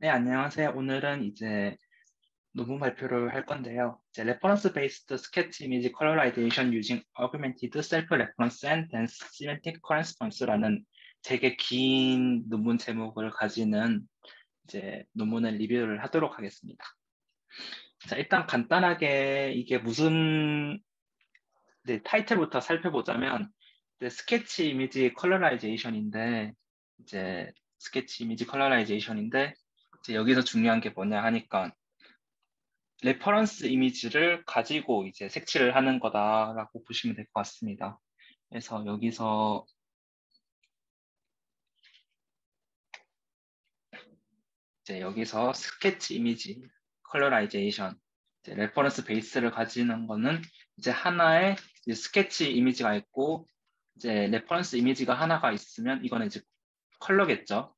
네, 안녕하세요. 오늘은 이제 논문 발표를 할 건데요. 이제 Reference Based Sketch Image Colorization Using Augmented Self-Reference and Dense Semantic Corresponce라는 되게 긴 논문 제목을 가지는 이제 논문을 리뷰를 하도록 하겠습니다. 자, 일단 간단하게 이게 무슨 이제 타이틀부터 살펴보자면 이제 스케치 이미지 컬러라이제이션인데 이제 스케치 이미지 컬러라이제이션인데 이제 여기서 중요한 게 뭐냐 하니까 레퍼런스 이미지를 가지고 이제 색칠을 하는 거다라고 보시면 될 것 같습니다. 그래서 여기서 이제 여기서 스케치 이미지 컬러라이제이션 이제 레퍼런스 베이스를 가지는 거는 이제 하나의 이제 스케치 이미지가 있고 이제 레퍼런스 이미지가 하나가 있으면 이거는 이제 컬러겠죠.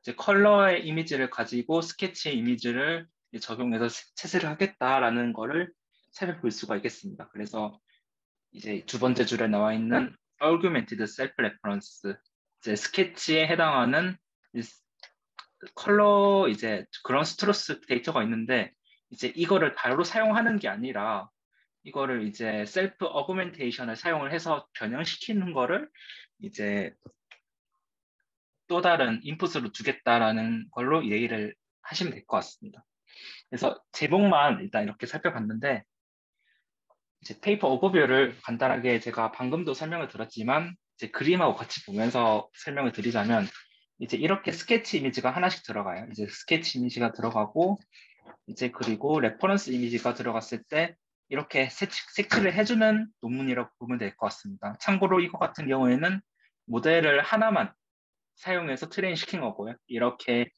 이제 컬러의 이미지를 가지고 스케치 이미지를 이제 적용해서 채색을 하겠다라는 거를 살펴볼 수가 있겠습니다. 그래서 이제 두 번째 줄에 나와 있는 Augmented Self-Reference, 이제 스케치에 해당하는 컬러 이제 그런 스트로스 데이터가 있는데 이제 이거를 바로 사용하는 게 아니라 이거를 이제 셀프 어그멘테이션을 사용을 해서 변형시키는 거를 이제 또 다른 인풋으로 주겠다라는 걸로 이해를 하시면 될 것 같습니다. 그래서 제목만 일단 이렇게 살펴봤는데 이제 페이퍼 오버뷰를 간단하게 제가 방금도 설명을 드렸지만 이제 그림하고 같이 보면서 설명을 드리자면 이제 이렇게 스케치 이미지가 하나씩 들어가요. 이제 스케치 이미지가 들어가고 이제 그리고 레퍼런스 이미지가 들어갔을 때 이렇게 색칠을 해주는 논문이라고 보면 될 것 같습니다. 참고로 이거 같은 경우에는 모델을 하나만 사용해서 트레인 시킨 거고요. 이렇게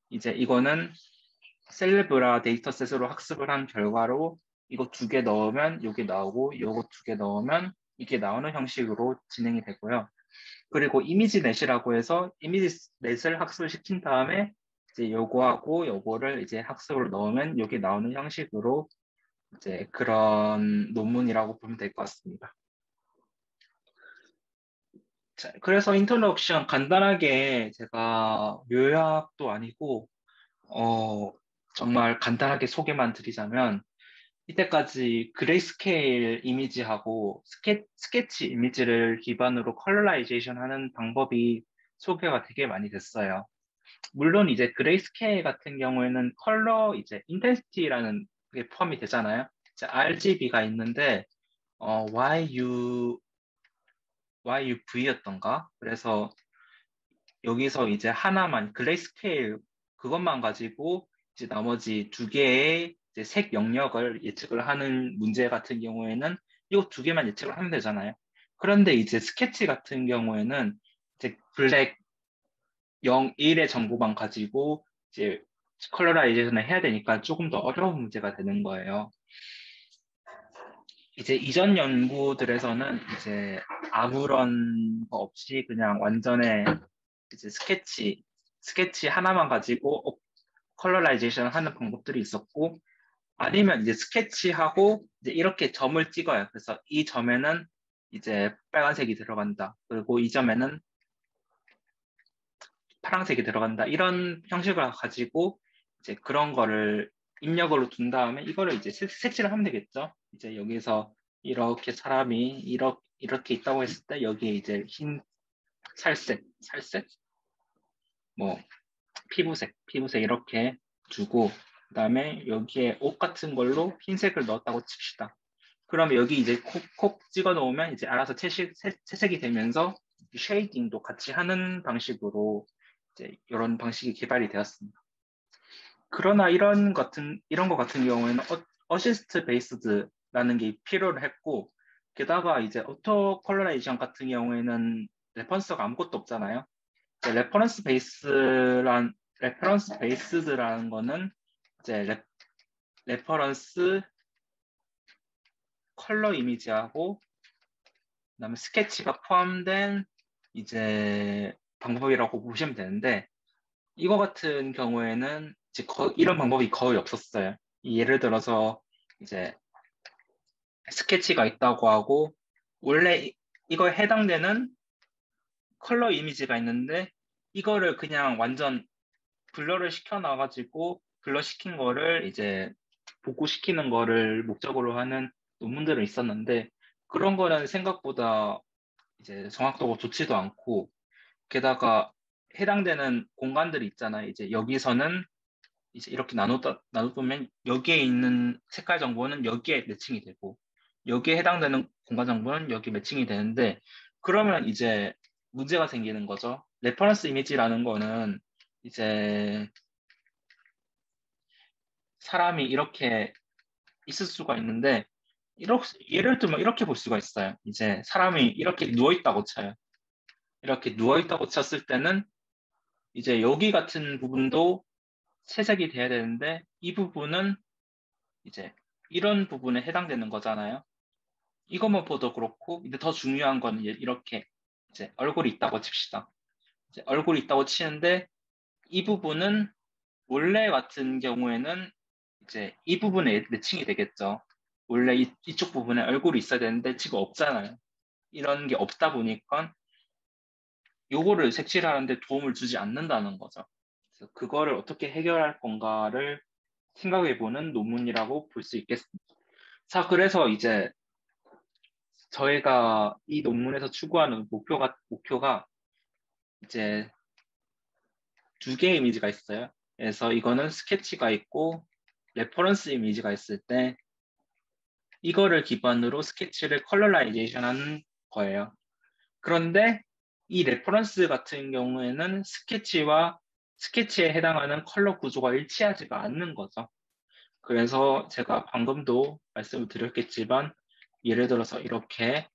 이제 이거는 셀레브라 데이터셋으로 학습을 한 결과로 이거 두 개 넣으면 이게 나오고 이거 두 개 넣으면 이게 나오는 형식으로 진행이 되고요. 그리고 이미지 넷이라고 해서 이미지 넷을 학습을 시킨 다음에 이제 요거하고 요거를 이제 학습을 넣으면 이게 나오는 형식으로 이제 그런 논문이라고 보면 될 것 같습니다. 자, 그래서 인트로덕션 간단하게 제가 요약도 아니고 정말 간단하게 소개만 드리자면 이때까지 그레이스케일 이미지하고 스케치 이미지를 기반으로 컬러라이제이션 하는 방법이 소개가 되게 많이 됐어요. 물론 이제 그레이스케일 같은 경우에는 컬러 이제 인텐시티라는 게 포함이 되잖아요. 이제 RGB가 있는데 YUV였던가? 그래서 여기서 이제 하나만 그레이스케일 그것만 가지고 이제 나머지 두 개의 이제 색 영역을 예측을 하는 문제 같은 경우에는 이거 두 개만 예측을 하면 되잖아요. 그런데 이제 스케치 같은 경우에는 이제 블랙 0, 1의 정보만 가지고 이제 컬러라이제이션을 해야 되니까 조금 더 어려운 문제가 되는 거예요. 이제 이전 연구들에서는 이제 아무런 거 없이 그냥 완전의 이제 스케치 하나만 가지고 컬러라이제이션 하는 방법들이 있었고, 아니면 이제 스케치하고 이제 이렇게 점을 찍어요. 그래서 이 점에는 이제 빨간색이 들어간다. 그리고 이 점에는 파란색이 들어간다. 이런 형식을 가지고 이제 그런 거를 입력으로 둔 다음에 이거를 이제 색칠을 하면 되겠죠. 이제 여기서 이렇게 사람이 이렇게 있다고 했을 때 여기에 이제 흰 살색, 뭐 피부색 이렇게 두고 그다음에 여기에 옷 같은 걸로 흰색을 넣었다고 칩시다. 그러면 여기 이제 콕콕 찍어 놓으면 이제 알아서 채색이 되면서 쉐이딩도 같이 하는 방식으로 이제 이런 방식이 개발이 되었습니다. 그러나 이런 거 같은 경우에는 어시스트 베이스드라는 게 필요를 했고 게다가 이제 오토 컬러레이션 같은 경우에는 레퍼런스가 아무것도 없잖아요. 이제 레퍼런스 베이스드라는 거는 이제 레퍼런스 컬러 이미지하고 그다음에 스케치가 포함된 이제 방법이라고 보시면 되는데 이거 같은 경우에는 이제 이런 방법이 거의 없었어요. 예를 들어서 이제 스케치가 있다고 하고 원래 이거에 해당되는 컬러 이미지가 있는데 이거를 그냥 완전 블러를 시켜놔가지고 블러시킨 거를 이제 복구시키는 거를 목적으로 하는 논문들은 있었는데 그런 거는 생각보다 이제 정확도가 좋지도 않고 게다가 해당되는 공간들이 있잖아요. 이제 여기서는 이제 이렇게 나눠보면 여기에 있는 색깔 정보는 여기에 매칭이 되고 여기에 해당되는 공간 정보는 여기 매칭이 되는데 그러면 이제 문제가 생기는 거죠. 레퍼런스 이미지라는 거는 이제 사람이 이렇게 있을 수가 있는데 예를 들면 이렇게 볼 수가 있어요. 이제 사람이 이렇게 누워 있다고 쳐요. 이렇게 누워 있다고 쳤을 때는 이제 여기 같은 부분도 채색이 돼야 되는데 이 부분은 이제 이런 부분에 해당되는 거잖아요. 이것만 봐도 그렇고 근데 더 중요한 건 이렇게 이제 얼굴이 있다고 칩시다. 이제 얼굴이 있다고 치는데 이 부분은 원래 같은 경우에는 이제 이 부분에 매칭이 되겠죠. 원래 이쪽 부분에 얼굴이 있어야 되는데 지금 없잖아요. 이런 게 없다 보니까 요거를 색칠하는데 도움을 주지 않는다는 거죠. 그래서 그거를 어떻게 해결할 건가를 생각해보는 논문이라고 볼 수 있겠습니다. 자, 그래서 이제 저희가 이 논문에서 추구하는 목표가 이제 두 개의 이미지가 있어요. 그래서 이거는 스케치가 있고 레퍼런스 이미지가 있을 때 이거를 기반으로 스케치를 컬러라이제이션 하는 거예요. 그런데 이 레퍼런스 같은 경우에는 스케치에 해당하는 컬러 구조가 일치하지가 않는 거죠. 그래서 제가 방금도 말씀을 드렸겠지만 예를 들어서 이렇게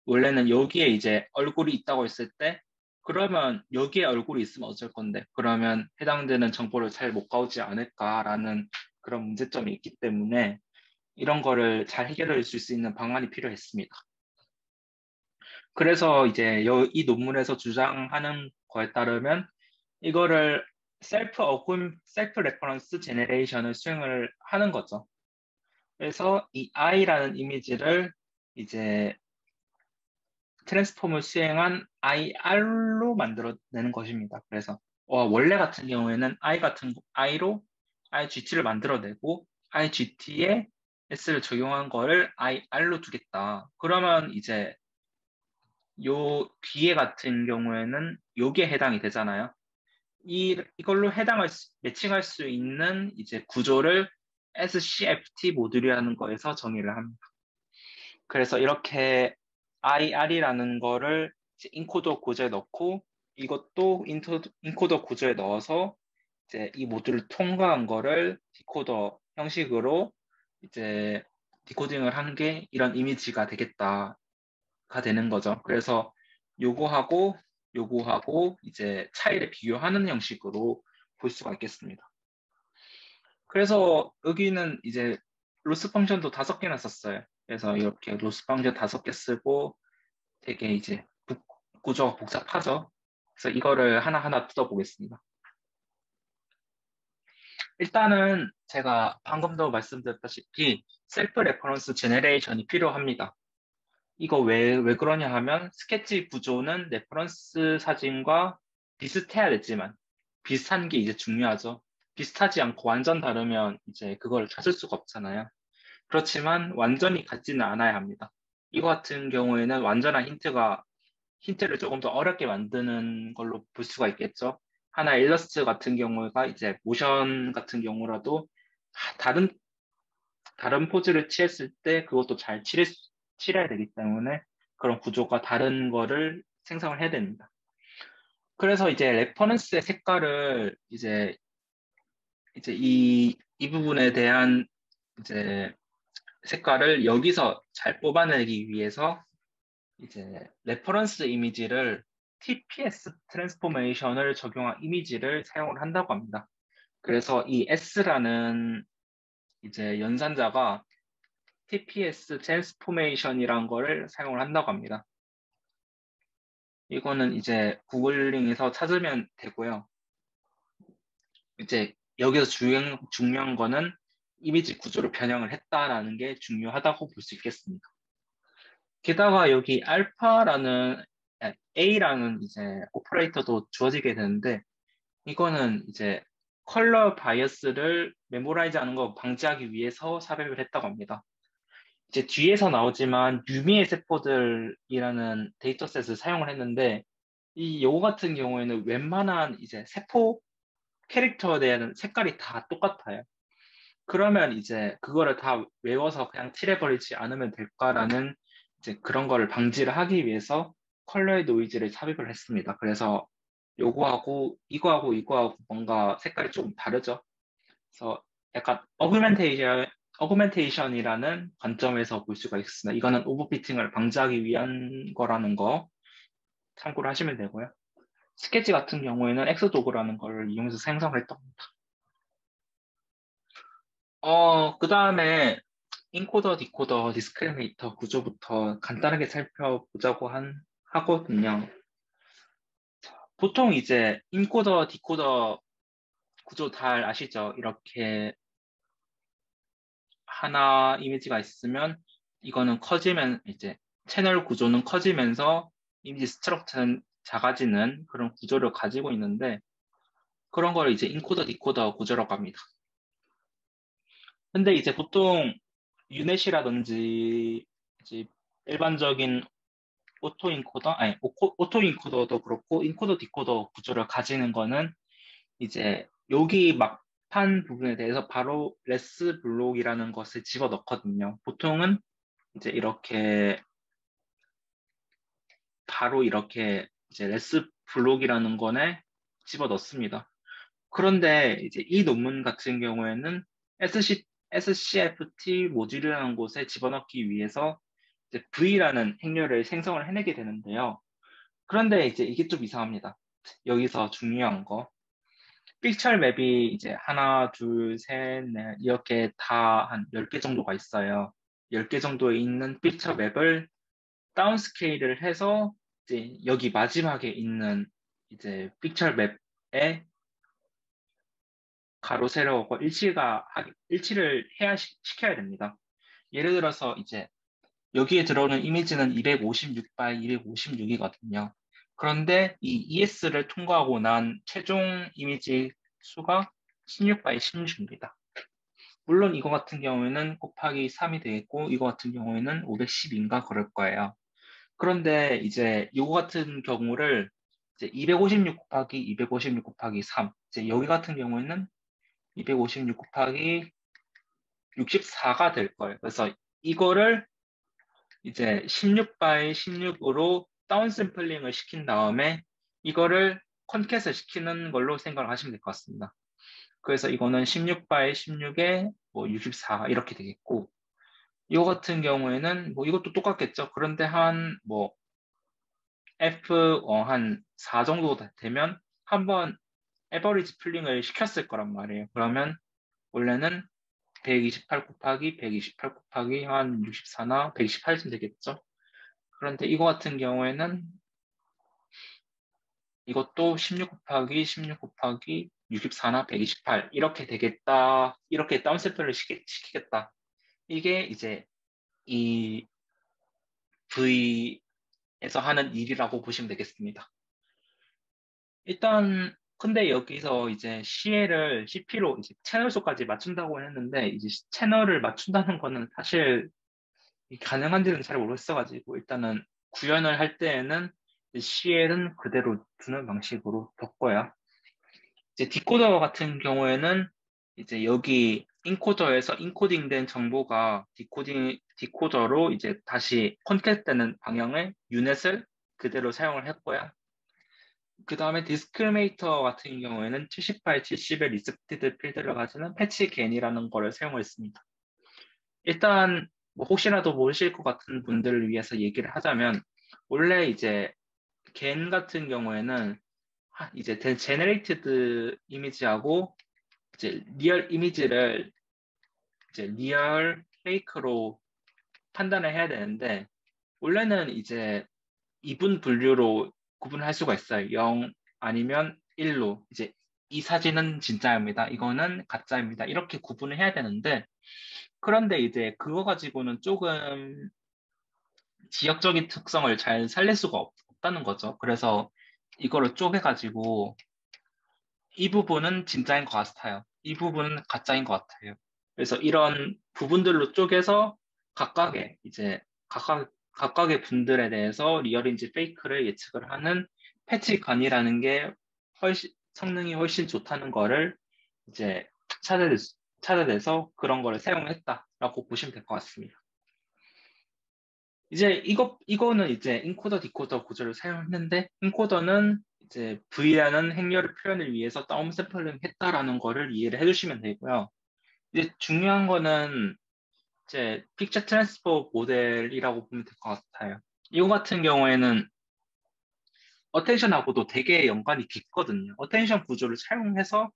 원래는 여기에 이제 얼굴이 있다고 했을 때 그러면 여기에 얼굴이 있으면 어쩔 건데 그러면 해당되는 정보를 잘 못 가오지 않을까라는 그런 문제점이 있기 때문에 이런 거를 잘 해결해 줄 수 있는 방안이 필요했습니다. 그래서 이제 이 논문에서 주장하는 거에 따르면 이거를 셀프 레퍼런스 제네레이션을 수행을 하는 거죠. 그래서 이 I라는 이미지를 이제 트랜스폼을 수행한 IR로 만들어내는 것입니다. 그래서 원래 같은 경우에는 I로 IGT를 만들어내고 IGT에 S를 적용한 거를 IR로 두겠다. 그러면 이제 요 뒤에 같은 경우에는 요게 해당이 되잖아요. 이걸로 매칭할 수 있는 이제 구조를 SCFT 모듈이라는 거에서 정의를 합니다. 그래서 이렇게 IR이라는 거를 이제 인코더 구조에 넣고 이것도 인코더 구조에 넣어서 이제 이 모듈을 통과한 거를 디코더 형식으로 이제 디코딩을 한 게 이런 이미지가 되겠다가 되는 거죠. 그래서 요거하고 요거하고 이제 차이를 비교하는 형식으로 볼 수가 있겠습니다. 그래서 여기는 이제 로스 펑션도 5개나 썼어요. 그래서 이렇게 로스 펑션 5개 쓰고 되게 이제 구조가 복잡하죠. 그래서 이거를 하나하나 뜯어보겠습니다. 일단은 제가 방금도 말씀드렸다시피 셀프 레퍼런스 제네레이션이 필요합니다. 이거 왜 그러냐 하면 스케치 구조는 레퍼런스 사진과 비슷해야 되지만 비슷한 게 이제 중요하죠. 비슷하지 않고 완전 다르면 이제 그걸 찾을 수가 없잖아요. 그렇지만 완전히 같지는 않아야 합니다. 이거 같은 경우에는 완전한 힌트를 조금 더 어렵게 만드는 걸로 볼 수가 있겠죠. 하나 일러스트 같은 경우가 이제 모션 같은 경우라도 다른 포즈를 취했을 때 그것도 잘 칠해야 되기 때문에 그런 구조가 다른 거를 생성을 해야 됩니다. 그래서 이제 레퍼런스의 색깔을 이제 이 부분에 대한 이제 색깔을 여기서 잘 뽑아내기 위해서 이제 레퍼런스 이미지를 TPS 트랜스포메이션을 적용한 이미지를 사용을 한다고 합니다. 그래서 이 S라는 이제 연산자가 TPS 트랜스포메이션이란 거를 사용을 한다고 합니다. 이거는 이제 구글링에서 찾으면 되고요. 이제 여기서 중요한 거는 이미지 구조를 변형을 했다라는 게 중요하다고 볼 수 있겠습니다. 게다가 여기 A라는 이제 오퍼레이터도 주어지게 되는데 이거는 이제 컬러 바이어스를 메모라이즈 하는 거 방지하기 위해서 삽입을 했다고 합니다. 이제 뒤에서 나오지만 유미의 세포들이라는 데이터셋을 사용을 했는데 이 요거 같은 경우에는 웬만한 이제 세포 캐릭터에 대한 색깔이 다 똑같아요. 그러면 이제 그거를 다 외워서 그냥 칠해버리지 않으면 될까라는 이제 그런 거를 방지를 하기 위해서 컬러의 노이즈를 삽입을 했습니다. 그래서 요거하고 이거하고 이거하고 뭔가 색깔이 조금 다르죠. 그래서 약간 어그멘테이션이라는 관점에서 볼 수가 있습니다. 이거는 오버피팅을 방지하기 위한 거라는 거 참고를 하시면 되고요. 스케치 같은 경우에는 엑스도그라는 걸 이용해서 생성을 했던 겁니다. 그 다음에 인코더, 디코더, 디스크리미네이터 구조부터 간단하게 살펴보자고 하거든요. 보통 이제 인코더, 디코더 구조 잘 아시죠? 이렇게 하나 이미지가 있으면 이거는 커지면 이제 채널 구조는 커지면서 이미지 스트럭처는 작아지는 그런 구조를 가지고 있는데 그런 걸 이제 인코더, 디코더 구조라고 합니다. 근데 이제 보통 유넷이라든지 이제 일반적인 오토 인코더도 그렇고 인코더 디코더 구조를 가지는 거는 이제 여기 막판 부분에 대해서 바로 레스 블록이라는 것을 집어 넣거든요. 보통은 이제 이렇게 바로 이렇게 이제 레스 블록이라는 거에 집어 넣습니다. 그런데 이제 이 논문 같은 경우에는 SCFT 모듈이라는 곳에 집어넣기 위해서 이제 V라는 행렬을 생성을 해내게 되는데요. 그런데 이제 이게 좀 이상합니다. 여기서 중요한 거. 픽처 맵이 이제 하나, 둘, 셋, 넷 이렇게 다 한 10개 정도가 있어요. 10개 정도에 있는 픽처 맵을 다운스케일을 해서 이제 여기 마지막에 있는 이제 픽처 맵에 가로, 세로하고 일치를 시켜야 됩니다. 예를 들어서 이제 여기에 들어오는 이미지는 256 by 256이거든요. 그런데 이 ES를 통과하고 난 최종 이미지 수가 16 by 16입니다. 물론 이거 같은 경우에는 곱하기 3이 되겠고 이거 같은 경우에는 510인가 그럴 거예요. 그런데 이제 이거 같은 경우를 이제 256 곱하기 256 곱하기 3 이제 여기 같은 경우에는 256 곱하기 64가 될 거예요. 그래서 이거를 이제 16 by 16으로 다운 샘플링을 시킨 다음에 이거를 컨캣을 시키는 걸로 생각을 하시면 될 것 같습니다. 그래서 이거는 16 by 16에 뭐 64 이렇게 되겠고 이거 같은 경우에는 뭐 이것도 똑같겠죠. 그런데 한 뭐 F 한 4 정도 되면 한번 에버리지 플링을 시켰을 거란 말이에요. 그러면 원래는 128 곱하기 128 곱하기 한 64나 128쯤 되겠죠. 그런데 이거 같은 경우에는 이것도 16 곱하기 16 곱하기 64나 128 이렇게 되겠다. 이렇게 다운샘플을 시키겠다. 이게 이제 이 V에서 하는 일이라고 보시면 되겠습니다. 일단 근데 여기서 이제 CP로 이제 채널 수까지 맞춘다고 했는데 이제 채널을 맞춘다는 거는 사실 가능한지는 잘 모르겠어가지고 일단은 구현을 할 때에는 CL은 그대로 두는 방식으로 뒀고요. 이제 디코더 같은 경우에는 이제 여기 인코더에서 인코딩된 정보가 디코더로 이제 다시 콘캣되는 방향의 유닛을 그대로 사용을 했고요. 그 다음에 디스크리미네이터 같은 경우에는 78, 70의 리스펙티드 필드를 가지는 패치 겐이라는 거를 사용했습니다. 일단 뭐 혹시라도 모르실 것 같은 분들을 위해서 얘기를 하자면 원래 이제 겐 같은 경우에는 이제 제너레이티드 이미지하고 이제 리얼 이미지를 이제 리얼 페이크로 판단을 해야 되는데 원래는 이제 이분 분류로 구분할 수가 있어요. 0 아니면 1로 이제 이 사진은 진짜입니다. 이거는 가짜입니다. 이렇게 구분을 해야 되는데 그런데 이제 그거 가지고는 조금 지역적인 특성을 잘 살릴 수가 없다는 거죠. 그래서 이거를 쪼개가지고 이 부분은 진짜인 것 같아요. 이 부분은 가짜인 것 같아요. 그래서 이런 부분들로 쪼개서 각각의 이제 각각의 분들에 대해서 리얼인지 페이크를 예측을 하는 패치건이라는 게 성능이 훨씬 좋다는 거를 이제 찾아낼, 찾아내서 그런 거를 사용했다라고 보시면 될 것 같습니다. 이제 이거는 이제 인코더, 디코더 구조를 사용했는데, 인코더는 이제 V라는 행렬의 표현을 위해서 다운 샘플링 했다라는 거를 이해를 해주시면 되고요. 이제 중요한 거는 이제 픽처 트랜스포 모델이라고 보면 될 것 같아요. 이거 같은 경우에는 어텐션하고도 되게 연관이 깊거든요. 어텐션 구조를 사용해서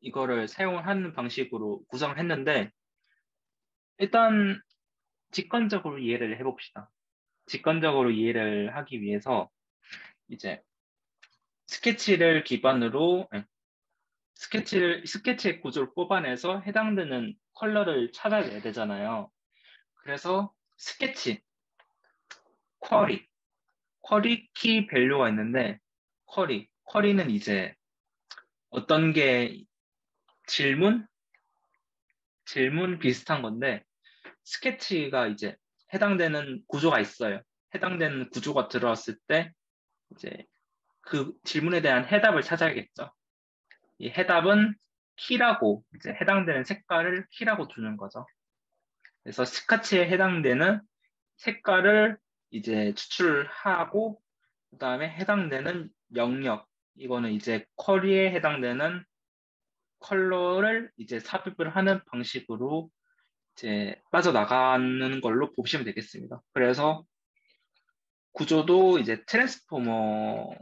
이거를 사용을 하는 방식으로 구성을 했는데, 일단 직관적으로 이해를 해봅시다. 직관적으로 이해를 하기 위해서 이제 스케치를 기반으로 스케치의 구조를 뽑아내서 해당되는 컬러를 찾아내야 되잖아요. 그래서 스케치, 쿼리 키 밸류가 있는데 쿼리는 이제 어떤 게 질문 비슷한 건데 스케치가 이제 해당되는 구조가 있어요. 해당되는 구조가 들어왔을 때 이제 그 질문에 대한 해답을 찾아야겠죠. 이 해답은 키라고 이제 해당되는 색깔을 키라고 두는 거죠. 그래서 스카치에 해당되는 색깔을 이제 추출하고 그다음에 해당되는 영역 이거는 이제 쿼리에 해당되는 컬러를 이제 삽입을 하는 방식으로 이제 빠져나가는 걸로 보시면 되겠습니다. 그래서 구조도 이제 트랜스포머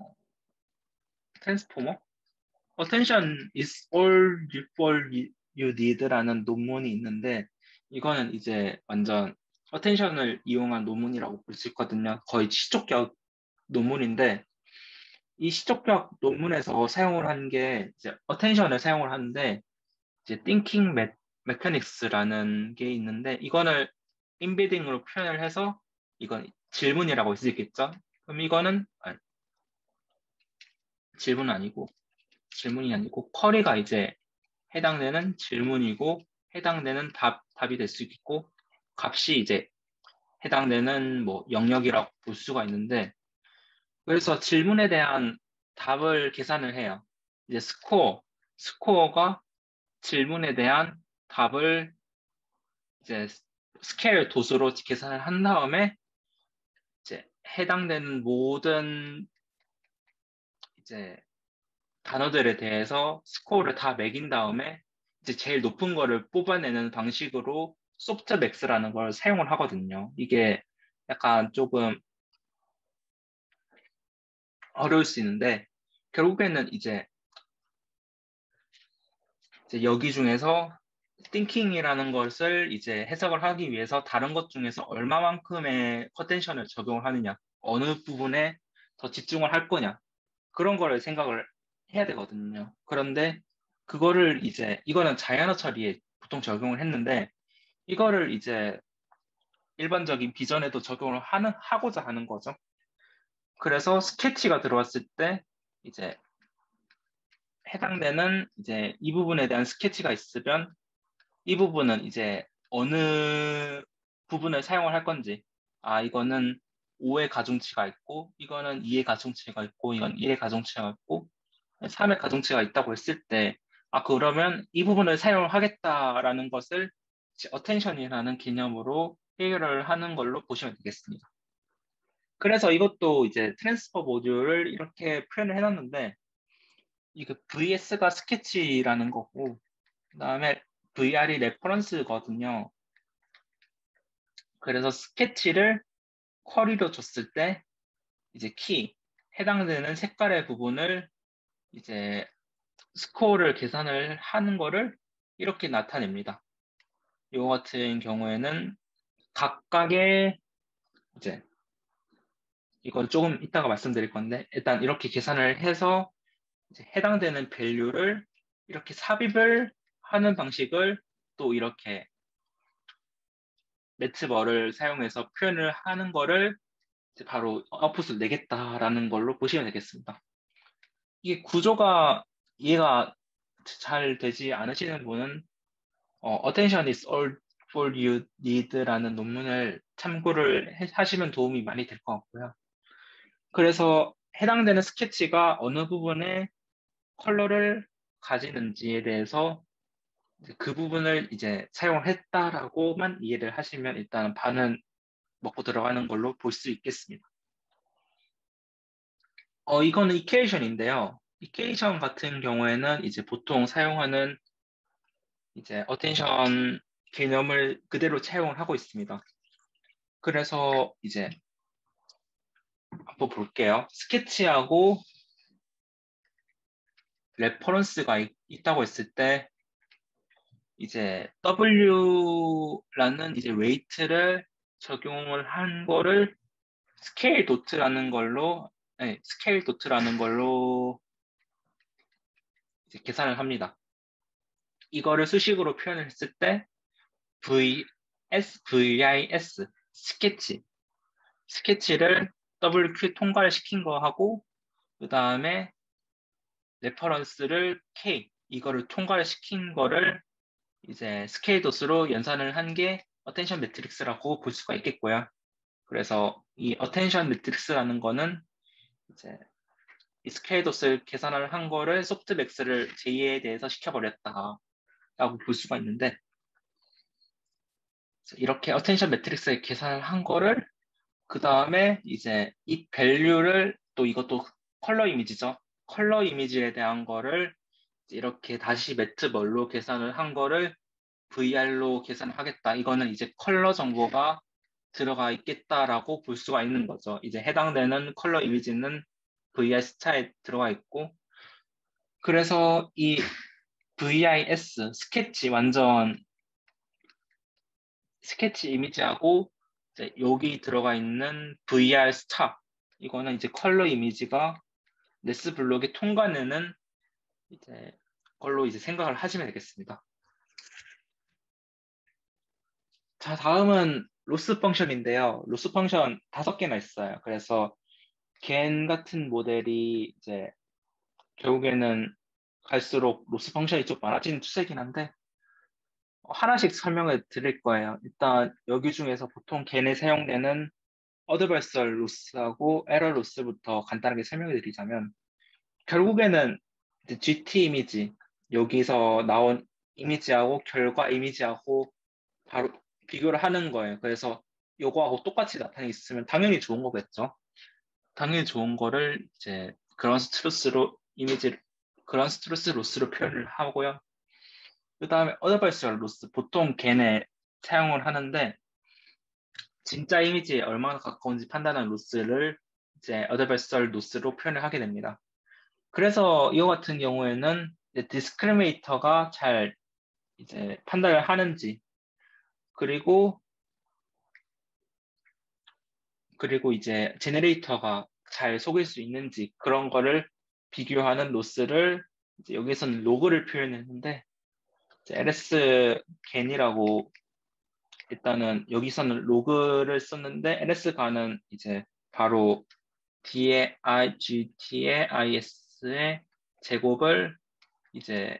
Attention is all you need라는 논문이 있는데 이거는 이제 완전 attention을 이용한 논문이라고 볼 수 있거든요. 거의 시족격 논문인데 이 시족격 논문에서 사용을 한 게 이제 attention을 사용을 하는데 이제 thinking mechanics라는 게 있는데 이거는 embedding으로 표현을 해서 이건 질문이라고 할 수 있겠죠. 그럼 이거는 질문이 아니고 쿼리가 이제 해당되는 질문이고 해당되는 답이 될 수 있고 값이 이제 해당되는 뭐 영역이라고 볼 수가 있는데 그래서 질문에 대한 답을 계산을 해요. 이제 스코어가 질문에 대한 답을 이제 스케일 도수로 계산을 한 다음에 이제 해당되는 모든 이제 단어들에 대해서 스코어를 다 매긴 다음에 이제 제일 높은 거를 뽑아내는 방식으로 소프트맥스라는 걸 사용을 하거든요. 이게 약간 조금 어려울 수 있는데 결국에는 이제 여기 중에서 thinking이라는 것을 이제 해석을 하기 위해서 다른 것 중에서 얼마만큼의 포텐셜을 적용을 하느냐, 어느 부분에 더 집중을 할 거냐 그런 거를 생각을 해야 되거든요. 그런데 그거를 이제 이거는 자연어 처리에 보통 적용을 했는데 이거를 이제 일반적인 비전에도 적용을 하고자 하는 거죠. 그래서 스케치가 들어왔을 때 이제 해당되는 이제 이 부분에 대한 스케치가 있으면 이 부분은 이제 어느 부분을 사용을 할 건지 이거는 5의 가중치가 있고 이거는 2의 가중치가 있고 이건 1의 가중치가 있고 3의 가중치가 있다고 했을 때 그러면 이 부분을 사용하겠다라는 것을 어텐션이라는 개념으로 해결을 하는 걸로 보시면 되겠습니다. 그래서 이것도 이제 트랜스퍼 모듈을 이렇게 표현을 해놨는데 이거 VS가 스케치라는 거고 그다음에 VR이 레퍼런스거든요. 그래서 스케치를 쿼리로 줬을 때 이제 해당되는 색깔의 부분을 이제 스코어를 계산을 하는 거를 이렇게 나타냅니다. 이거 같은 경우에는 각각의 이제 이건 조금 이따가 말씀드릴 건데 일단 이렇게 계산을 해서 이제 해당되는 밸류를 이렇게 삽입을 하는 방식을 또 이렇게 매트머를 사용해서 표현을 하는 거를 이제 바로 아웃풋을 내겠다라는 걸로 보시면 되겠습니다. 이게 구조가 이해가 잘 되지 않으시는 분은 Attention is all for you need라는 논문을 참고를 하시면 도움이 많이 될 것 같고요. 그래서 해당되는 스케치가 어느 부분에 컬러를 가지는지에 대해서 그 부분을 이제 사용을 했다라고만 이해를 하시면 일단 반은 먹고 들어가는 걸로 볼 수 있겠습니다. 이거는 이퀘이션인데요. 이퀘이션 같은 경우에는 이제 보통 사용하는 이제 어텐션 개념을 그대로 차용을 하고 있습니다. 그래서 이제 한번 볼게요. 스케치하고 레퍼런스가 있다고 했을 때 이제 W라는 이제 웨이트를 적용을 한 거를 스케일 도트라는 걸로 이제 계산을 합니다. 이거를 수식으로 표현을 했을 때 VIS 스케치를 WQ 통과를 시킨 거하고 그 다음에 레퍼런스를 K 이거를 통과를 시킨 거를 이제 스케일 도수로 연산을 한 게 어텐션 매트릭스라고 볼 수가 있겠고요. 그래서 이 어텐션 매트릭스라는 거는 이제 이 스케일 도수를 계산을 한 거를 소프트맥스를 J에 대해서 시켜버렸다라고 볼 수가 있는데 이렇게 어텐션 매트릭스에 계산을 한 거를 그 다음에 이제 이 밸류를 또 이것도 컬러 이미지죠. 컬러 이미지에 대한 거를 이렇게 다시 매트멀로 계산을 한 거를 VR로 계산하겠다. 이거는 이제 컬러 정보가 들어가 있겠다라고 볼 수가 있는 거죠. 이제 해당되는 컬러 이미지는 VI 스타에 들어가 있고 그래서 이 VIS 스케치 완전 스케치 이미지하고 이제 여기 들어가 있는 VR 스타 이거는 이제 컬러 이미지가 네스 블록에 통과되는 이제 걸로 이제 생각을 하시면 되겠습니다. 자, 다음은 로스 펑션인데요. 로스 펑션 5개나 있어요. 그래서 겐 같은 모델이 이제 결국에는 갈수록 로스 펑션이 좀 많아지는 추세긴 한데 하나씩 설명을 드릴 거예요. 일단 여기 중에서 보통 겐에 사용되는 어드버설 로스하고 에러 로스부터 간단하게 설명을 드리자면 결국에는 이제 GT 이미지 여기서 나온 이미지하고 결과 이미지하고 바로 비교를 하는 거예요. 그래서 요거하고 똑같이 나타내 있으면 당연히 좋은 거겠죠. 당연히 좋은 거를 이제 그런 스트루스 로스로 표현을 하고요. 그 다음에 어드버설 로스 보통 걔네 사용을 하는데 진짜 이미지에 얼마나 가까운지 판단하는 로스를 이제 어드버설 로스로 표현을 하게 됩니다. 그래서 이거 같은 경우에는 디스크리미네이터가 잘 이제 판단을 하는지 그리고 이제 제네레이터가 잘 속일 수 있는지 그런 거를 비교하는 로스를 이제 여기서는 로그를 표현했는데 ls gen이라고 일단은 여기서는 로그를 썼는데 ls가는 이제 바로 뒤에 igt의 is의 제곱을 이제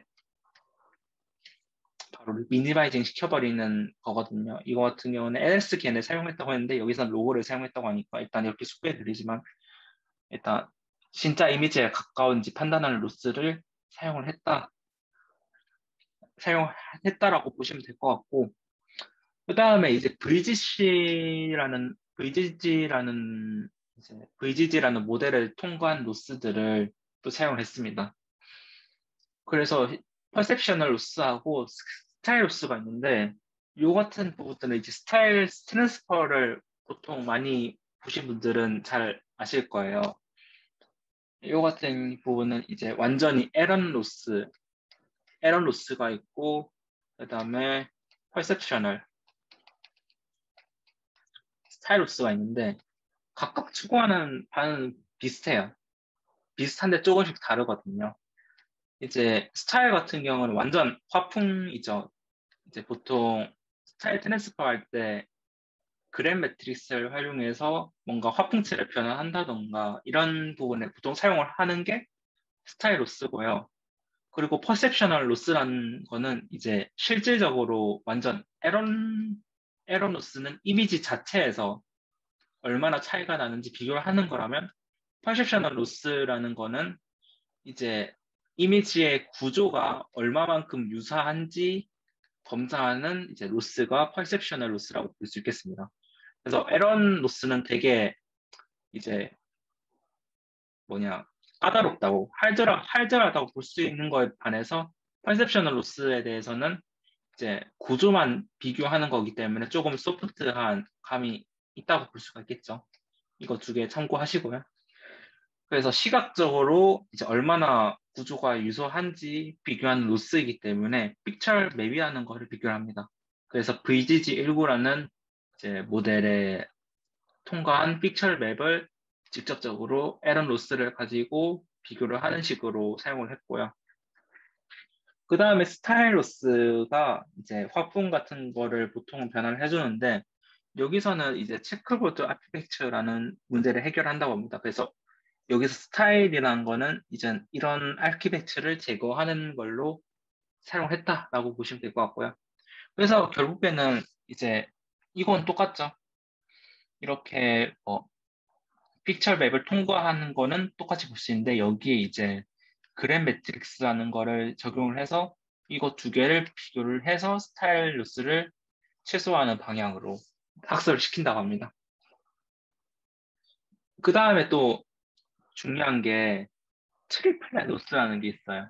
바로 미니마이징 시켜버리는 거거든요. 이거 같은 경우는 ls-gen을 사용했다고 했는데 여기서는 로그를 사용했다고 하니까 일단 이렇게 소개해드리지만 일단 진짜 이미지에 가까운지 판단하는 로스를 사용했다라고 보시면 될 것 같고 그 다음에 이제 VGG라는 모델을 통과한 로스들을 또 사용을 했습니다. 그래서 퍼셉셔널 로스하고 스타일 로스가 있는데 이 같은 부분들은 이제 스타일 트랜스퍼를 보통 많이 보신 분들은 잘 아실 거예요. 이 같은 부분은 이제 완전히 에런 로스가 있고 그 다음에 퍼셉셔널 스타일 로스가 있는데 각각 추구하는 바는 비슷해요. 비슷한데 조금씩 다르거든요. 이제 스타일 같은 경우는 완전 화풍이죠. 이제 보통 스타일 트랜스퍼 할 때 그램 매트릭스를 활용해서 뭔가 화풍치를 변환한다던가 이런 부분에 보통 사용을 하는 게 스타일로스고요. 그리고 퍼셉셔널 로스라는 거는 이제 실질적으로 완전 에러 로스는 이미지 자체에서 얼마나 차이가 나는지 비교를 하는 거라면 퍼셉셔널 로스라는 거는 이제 이미지의 구조가 얼마만큼 유사한지 검사하는 이제 로스가 퍼셉셔널 로스라고 볼 수 있겠습니다. 그래서 에러 로스는 되게 이제 뭐냐 까다롭다고 할절하다고 볼 수 있는 거에 반해서 퍼셉셔널 로스에 대해서는 이제 구조만 비교하는 거기 때문에 조금 소프트한 감이 있다고 볼 수가 있겠죠. 이거 두 개 참고하시고요. 그래서 시각적으로 이제 얼마나 구조가 유사한지 비교하는 로스이기 때문에 픽처 맵이라는 거를 비교를 합니다. 그래서 VGG19라는 이제 모델에 통과한 픽처 맵을 직접적으로 에런 로스를 가지고 비교를 하는 식으로 사용을 했고요. 그 다음에 스타일로스가 이제 화풍 같은 거를 보통 변환을 해주는데 여기서는 이제 체크보드 아키텍처라는 문제를 해결한다고 합니다. 그래서 여기서 스타일이라는 거는 이제 이런 아키텍처를 제거하는 걸로 사용했다라고 보시면 될 것 같고요. 그래서 결국에는 이제 이건 똑같죠. 이렇게 픽처 맵을 통과하는 거는 똑같이 볼 수 있는데 여기에 이제 그램 매트릭스라는 거를 적용을 해서 이거 두 개를 비교를 해서 스타일 로스를 최소화하는 방향으로 학습을 시킨다고 합니다. 그 다음에 또 중요한 게 트리플렛 로스라는 게 있어요.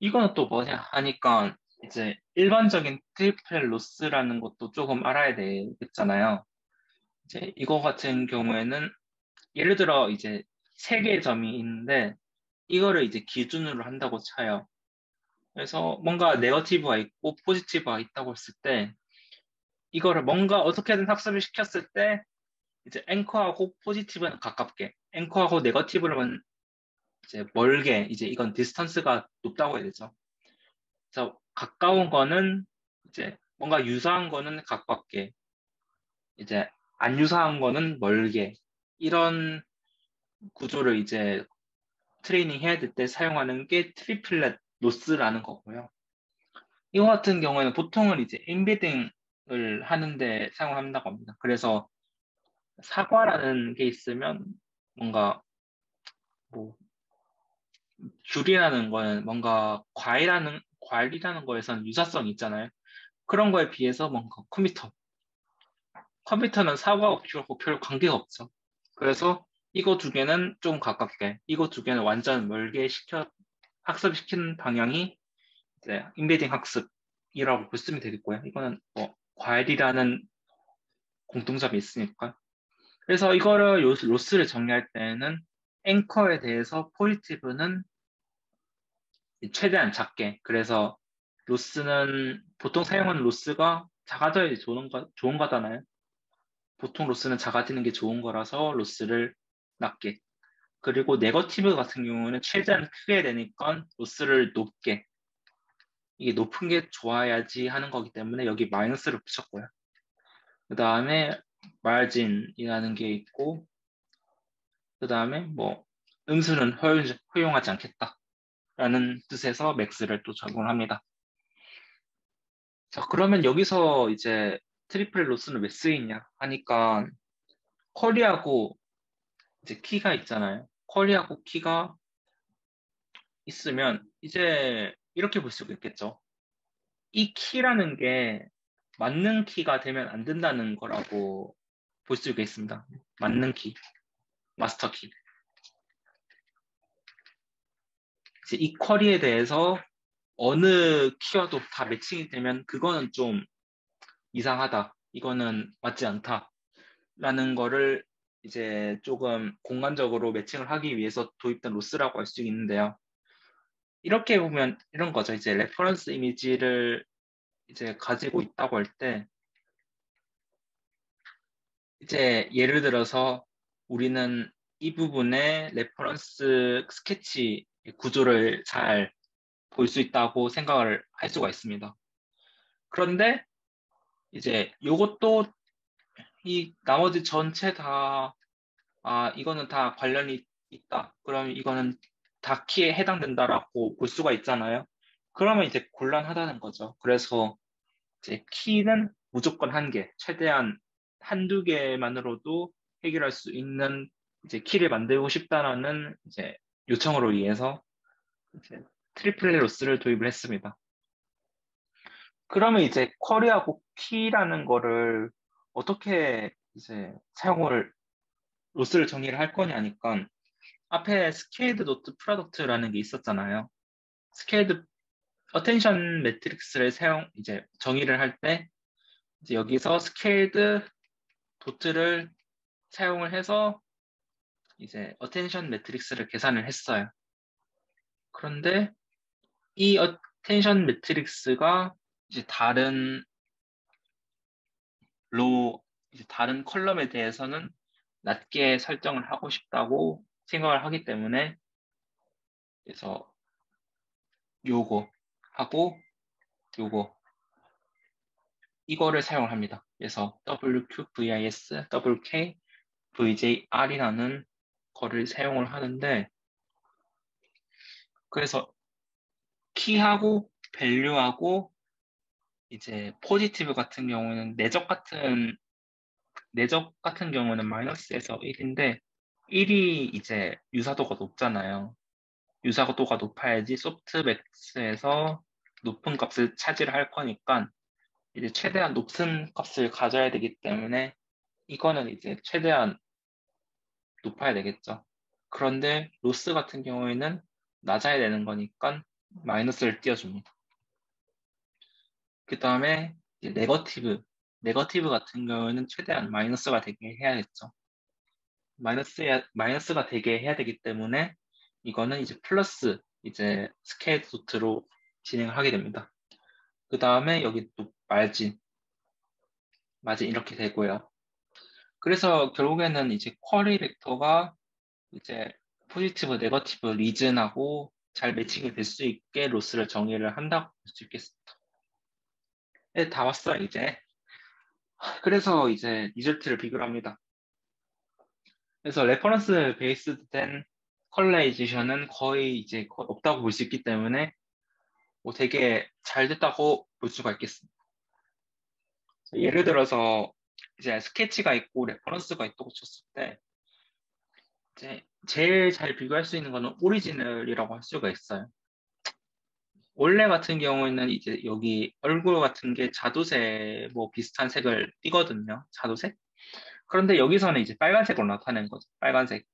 이거는 또 뭐냐 하니까 이제 일반적인 트리플렛 로스라는 것도 조금 알아야 되겠잖아요. 이제 이거 같은 경우에는 예를 들어 이제 세 개의 점이 있는데 이거를 이제 기준으로 한다고 쳐요. 그래서 뭔가 네거티브가 있고 포지티브가 있다고 했을 때 이거를 뭔가 어떻게든 학습을 시켰을 때 이제 앵커하고 포지티브는 가깝게 앵커하고 네거티브는 이제 멀게 이제 이건 디스턴스가 높다고 해야 되죠. 그래서 가까운 거는 이제 뭔가 유사한 거는 가깝게 이제 안 유사한 거는 멀게 이런 구조를 이제 트레이닝 해야 될 때 사용하는 게 트리플렛 로스라는 거고요. 이거 같은 경우에는 보통은 이제 인베딩을 하는데 사용한다고 합니다. 그래서 사과라는 게 있으면 뭔가 뭐 귤이라는 거는 뭔가 과일이라는 거에서는 유사성이 있잖아요. 그런 거에 비해서 뭔가 컴퓨터는 사과하고 귤하고 별 관계가 없죠. 그래서 이거 두 개는 좀 가깝게, 이거 두 개는 완전 멀게 학습시키는 방향이 이제 인베딩 학습이라고 보시면 되겠고요. 이거는 뭐 과일이라는 공통점이 있으니까. 그래서 이거를 로스를 정리할 때는 앵커에 대해서 포지티브는 최대한 작게. 그래서 로스는 보통 사용하는 로스가 작아져야 좋은 거잖아요. 보통 로스는 작아지는 게 좋은 거라서 로스를 낮게. 그리고 네거티브 같은 경우는 최대한 크게 되니까 로스를 높게. 이게 높은 게 좋아야지 하는 거기 때문에 여기 마이너스를 붙였고요. 그 다음에 마진이라는 게 있고, 그 다음에 뭐 음수는 허용하지 않겠다라는 뜻에서 맥스를 또 적용을 합니다. 자, 그러면 여기서 이제 트리플 로스는 왜 쓰이냐 하니까 쿼리하고 이제 키가 있잖아요. 쿼리하고 키가 있으면 이제 이렇게 볼 수가 있겠죠. 이 키라는 게 맞는 키가 되면 안 된다는 거라고 볼 수가 있습니다. 맞는 키, 마스터 키. 이제 이 쿼리에 대해서 어느 키와도 다 매칭이 되면 그거는 좀 이상하다. 이거는 맞지 않다. 라는 거를 이제 조금 공간적으로 매칭을 하기 위해서 도입된 로스라고 할 수 있는데요. 이렇게 보면 이런 거죠. 이제 레퍼런스 이미지를 이제 가지고 있다고 할 때 이제 예를 들어서 우리는 이 부분에 레퍼런스 스케치 구조를 잘 볼 수 있다고 생각을 할 수가 있습니다. 그런데 이제 이것도 이 나머지 전체 다 이거는 다 관련이 있다. 그럼 이거는 다 키에 해당된다라고 볼 수가 있잖아요. 그러면 이제 곤란하다는 거죠. 그래서 이제 키는 무조건 한 개, 최대한 한두 개만으로도 해결할 수 있는 이제 키를 만들고 싶다라는 이제 요청으로 의해서 이제 트리플렛 로스를 도입을 했습니다. 그러면 이제 쿼리하고 키라는 거를 어떻게 이제 사용을 로스를 정의를 할 거냐니까 앞에 스케일드 노트 프로덕트라는 게 있었잖아요. 스케일드 어텐션 매트릭스를 이제 정의를 할 때 이제 여기서 스케일드 도트를 사용을 해서 이제 어텐션 매트릭스를 계산을 했어요. 그런데 이 어텐션 매트릭스가 이제 이제 다른 컬럼에 대해서는 낮게 설정을 하고 싶다고 생각을 하기 때문에 그래서 요거 하고 요거 이거를 사용을 합니다. 그래서 WQVIS, WK, VJR이라는 거를 사용을 하는데 그래서 키하고 밸류하고 이제 포지티브 같은 경우는 내적 같은 경우는 마이너스에서 1인데 1이 이제 유사도가 높잖아요. 유사도가 높아야지 소프트맥스에서 높은 값을 차지할 거니까 이제 최대한 높은 값을 가져야 되기 때문에 이거는 이제 최대한 높아야 되겠죠. 그런데 로스 같은 경우에는 낮아야 되는 거니까 마이너스를 띄워줍니다. 그 다음에 네거티브 같은 경우에는 최대한 마이너스가 되게 해야겠죠. 마이너스가 되게 해야 되기 때문에 이거는 이제 플러스 이제 스케일 도트로 진행을 하게 됩니다. 그 다음에 여기 또 마진 이렇게 되고요. 그래서 결국에는 이제 쿼리 벡터가 이제 포지티브, 네거티브 리즌하고 잘 매칭이 될 수 있게 로스를 정의를 한다고 볼 수 있겠습니다. 네, 다 왔어요, 이제. 그래서 이제 리절트를 비교를 합니다. 그래서 레퍼런스 베이스드 된 컬러라이제이션은 거의 이제 없다고 볼 수 있기 때문에 뭐 되게 잘 됐다고 볼 수가 있겠습니다. 예를 들어서 이제 스케치가 있고 레퍼런스가 있다고 쳤을 때 이제 제일 잘 비교할 수 있는 거는 오리지널이라고 할 수가 있어요. 원래 같은 경우에는 이제 여기 얼굴 같은 게 자두색 뭐 비슷한 색을 띠거든요. 자두색. 그런데 여기서는 이제 빨간색으로 나타낸 거죠. 빨간색.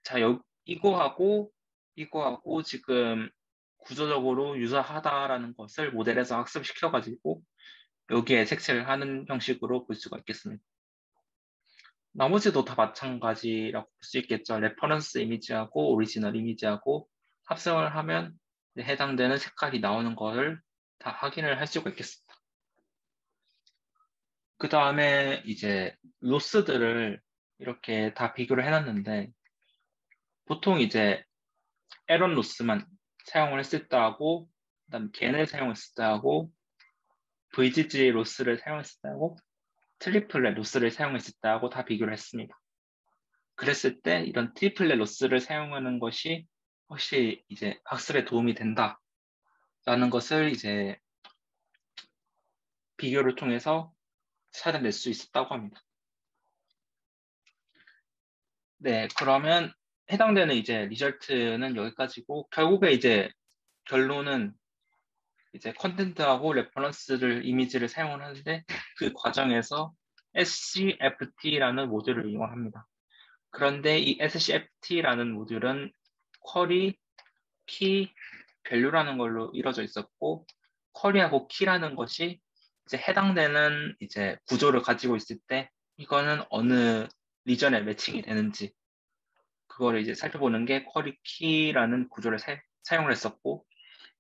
자, 이거하고 지금 구조적으로 유사하다라는 것을 모델에서 학습시켜가지고 여기에 색칠을 하는 형식으로 볼 수가 있겠습니다. 나머지도 다 마찬가지라고 볼 수 있겠죠. 레퍼런스 이미지하고 오리지널 이미지하고 합성을 하면 해당되는 색깔이 나오는 것을 다 확인을 할 수가 있겠습니다. 그 다음에 이제 로스들을 이렇게 다 비교를 해놨는데 보통 이제 에런 로스만 사용을 했을 때하고 그다음 겐을 사용했을 때하고 VGG 로스를 사용했을 때하고 트리플렛 로스를 사용했을 때하고 다 비교를 했습니다. 그랬을 때 이런 트리플렛 로스를 사용하는 것이 혹시 이제 학습에 도움이 된다라는 것을 이제 비교를 통해서 찾아낼 수 있었다고 합니다. 네, 그러면 해당되는 이제 리절트는 여기까지고 결국에 이제 결론은 이제 컨텐트하고 레퍼런스를 이미지를 사용을 하는데 그 과정에서 SCFT라는 모듈을 이용합니다. 그런데 이 SCFT라는 모듈은 쿼리, 키, 밸류라는 걸로 이루어져 있었고 쿼리하고 키라는 것이 이제 해당되는 이제 구조를 가지고 있을 때 이거는 어느 리전에 매칭이 되는지 그거를 이제 살펴보는 게 쿼리 키라는 구조를 사용을 했었고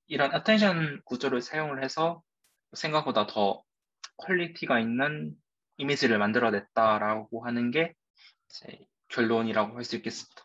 이런 어텐션 구조를 사용을 해서 생각보다 더 퀄리티가 있는 이미지를 만들어냈다라고 하는 게 이제 결론이라고 할 수 있겠습니다.